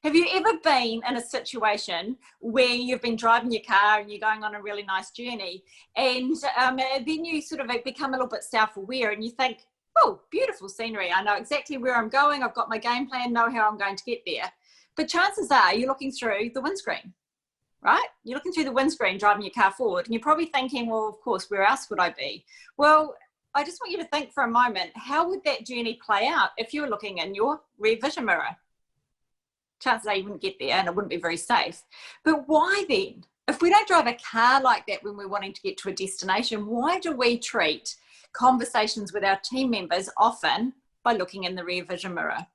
Have you ever been in a situation where you've been driving your car and you're going on a really nice journey, and then you sort of become a little bit self-aware and you think, oh, beautiful scenery. I know exactly where I'm going. I've got my game plan, know how I'm going to get there. But chances are you're looking through the windscreen, right? You're looking through the windscreen, driving your car forward, and you're probably thinking, well, of course, where else would I be? Well, I just want you to think for a moment, how would that journey play out if you were looking in your rear vision mirror? Chances are you wouldn't get there and it wouldn't be very safe. But why then? If we don't drive a car like that when we're wanting to get to a destination, why do we treat conversations with our team members often by looking in the rear vision mirror?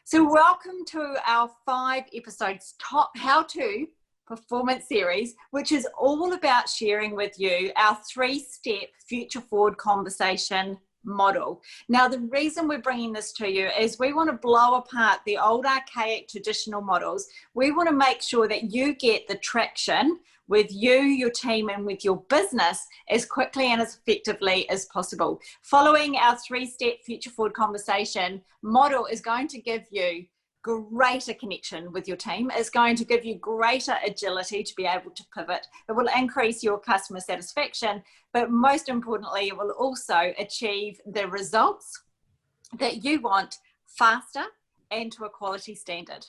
So welcome to our 5 episodes top how-to performance series, which is all about sharing with you our 3-step future forward conversation model. Now, the reason we're bringing this to you is we want to blow apart the old archaic traditional models. We want to make sure that you get the traction with you, your team, and with your business as quickly and as effectively as possible. Following our 3-step future forward conversation model is going to give you greater connection with your team. It's going to give you greater agility to be able to pivot. It will increase your customer satisfaction, but most importantly, it will also achieve the results that you want faster and to a quality standard.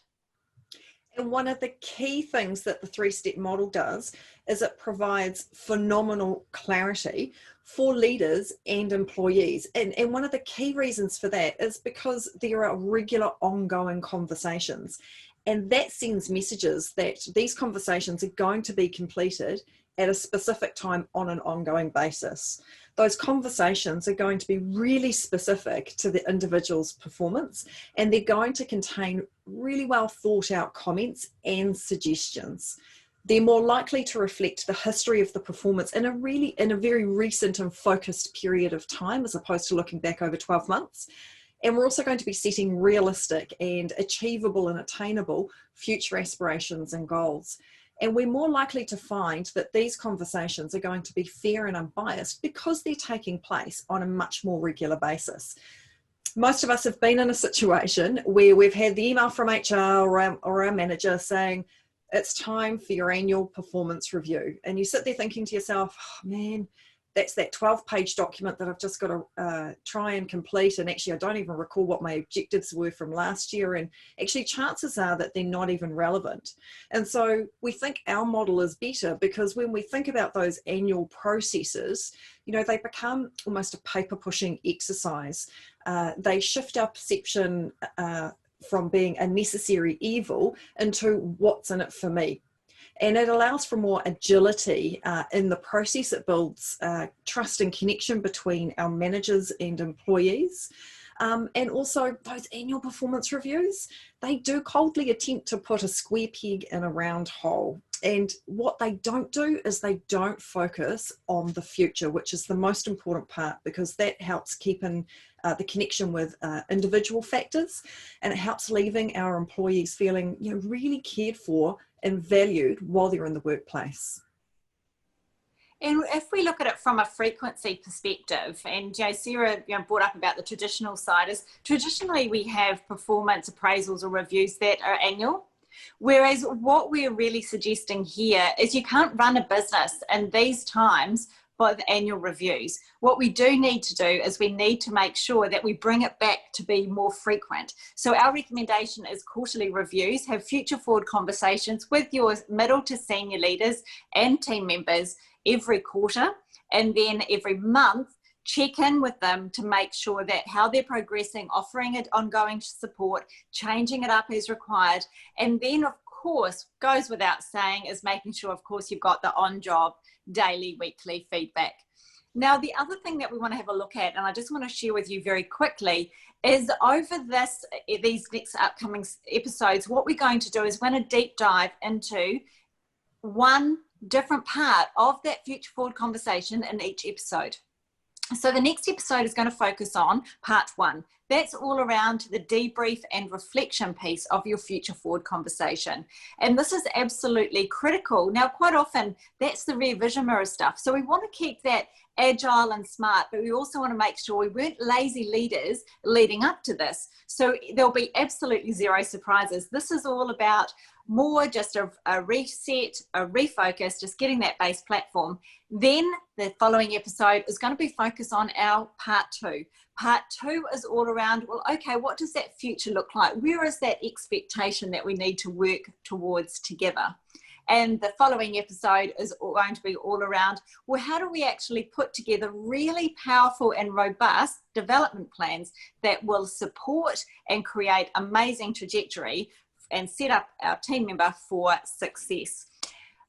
And one of the key things that the 3-step model does is it provides phenomenal clarity for leaders and employees. And one of the key reasons for that is because there are regular ongoing conversations. And that sends messages that these conversations are going to be completed at a specific time on an ongoing basis. Those conversations are going to be really specific to the individual's performance, and they're going to contain really well thought out comments and suggestions. They're more likely to reflect the history of the performance in a very recent and focused period of time, as opposed to looking back over 12 months. And we're also going to be setting realistic and achievable and attainable future aspirations and goals. And we're more likely to find that these conversations are going to be fair and unbiased because they're taking place on a much more regular basis. Most of us have been in a situation where we've had the email from HR or our manager saying, it's time for your annual performance review. And you sit there thinking to yourself, oh, man, that's that 12-page document that I've just got to try and complete. And actually, I don't even recall what my objectives were from last year. And actually, chances are that they're not even relevant. And so we think our model is better because when we think about those annual processes, they become almost a paper-pushing exercise. They shift our perception from being a necessary evil into what's in it for me. And it allows for more agility in the process. It builds trust and connection between our managers and employees. And also those annual performance reviews, they do coldly attempt to put a square peg in a round hole. And what they don't do is they don't focus on the future, which is the most important part, because that helps keep in the connection with individual factors, and it helps leaving our employees feeling really cared for and valued while they're in the workplace. And if we look at it from a frequency perspective, and Sarah brought up about the traditional side, is traditionally we have performance appraisals or reviews that are annual. Whereas what we're really suggesting here is you can't run a business in these times by the annual reviews. What we do need to do is we need to make sure that we bring it back to be more frequent. So our recommendation is quarterly reviews. Have future forward conversations with your middle to senior leaders and team members every quarter, and then every month check in with them to make sure that how they're progressing, offering it ongoing support, changing it up as required. And then, of course, goes without saying, is making sure, of course, you've got the on-job daily, weekly feedback. Now, the other thing that we want to have a look at, and I just want to share with you very quickly, is over these next upcoming episodes, what we're going to do is we're going to deep dive into one different part of that future forward conversation in each episode. So the next episode is going to focus on part 1, That's all around the debrief and reflection piece of your future forward conversation. And this is absolutely critical. Now, quite often, that's the rear vision mirror stuff. So we want to keep that agile and smart, but we also want to make sure we weren't lazy leaders leading up to this. So there'll be absolutely zero surprises. This is all about more just a reset, a refocus, just getting that base platform. Then the following episode is going to be focused on our part two. Part two is all around, well, okay, what does that future look like? Where is that expectation that we need to work towards together? And the following episode is going to be all around, well, how do we actually put together really powerful and robust development plans that will support and create amazing trajectory and set up our team member for success.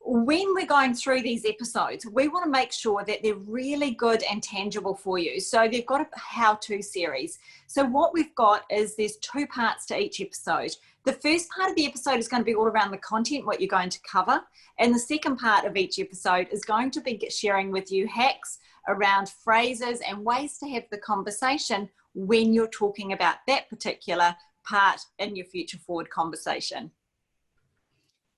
When we're going through these episodes, we want to make sure that they're really good and tangible for you. So they've got a how-to series. So what we've got is there's 2 parts to each episode. The first part of the episode is going to be all around the content, what you're going to cover. And the second part of each episode is going to be sharing with you hacks around phrases and ways to have the conversation when you're talking about that particular part in your future forward conversation.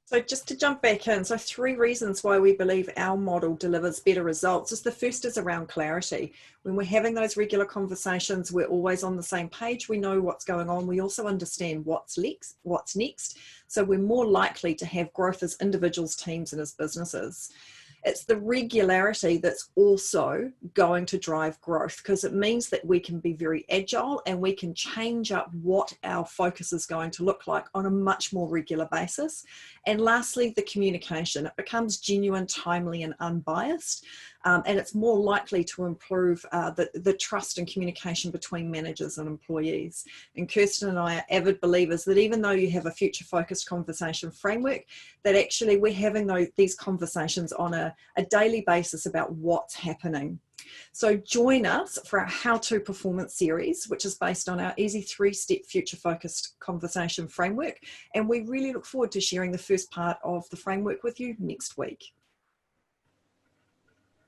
So just to jump back in, so 3 reasons why we believe our model delivers better results. The first is around clarity. When we're having those regular conversations, we're always on the same page. We know what's going on. We also understand what's next. So we're more likely to have growth as individuals, teams, and as businesses. It's the regularity that's also going to drive growth, because it means that we can be very agile and we can change up what our focus is going to look like on a much more regular basis. And lastly, the communication. It becomes genuine, timely, and unbiased. And it's more likely to improve the trust and communication between managers and employees. And Kirsten and I are avid believers that even though you have a future-focused conversation framework, that actually we're having these conversations on a daily basis about what's happening. So join us for our How-To Performance series, which is based on our easy 3-step future-focused conversation framework. And we really look forward to sharing the first part of the framework with you next week.